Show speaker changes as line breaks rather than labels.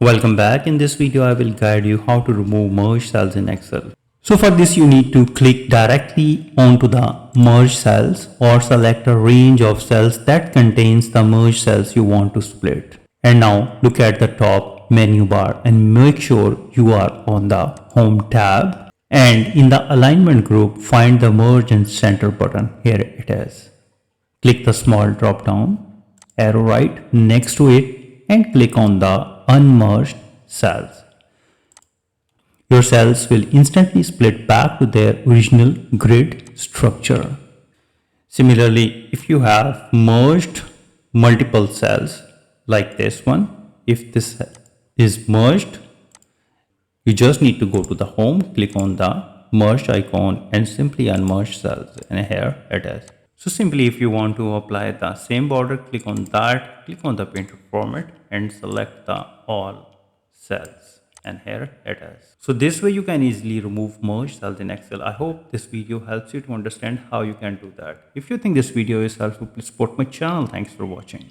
Welcome back. In this video, I will guide you how to remove merge cells in Excel. So for this, you need to click directly onto the merge cells or select a range of cells that contains the merge cells you want to split. And now look at the top menu bar and make sure you are on the home tab. And in the alignment group, find the merge and center button. Here it is. Click the small drop down arrow right next to it and click on the unmerged cells. Your cells will instantly split back to their original grid structure. Similarly, if you have merged multiple cells like this one, if this is merged, you just need to go to the home, click on the merged icon and simply unmerge cells, and here it is. So simply if you want to apply the same border, click on that, click on the painter format and select the all cells, and here it is. So this way you can easily remove merge cells in Excel. I hope this video helps you to understand how you can do that. If you think this video is helpful, please support my channel. Thanks for watching.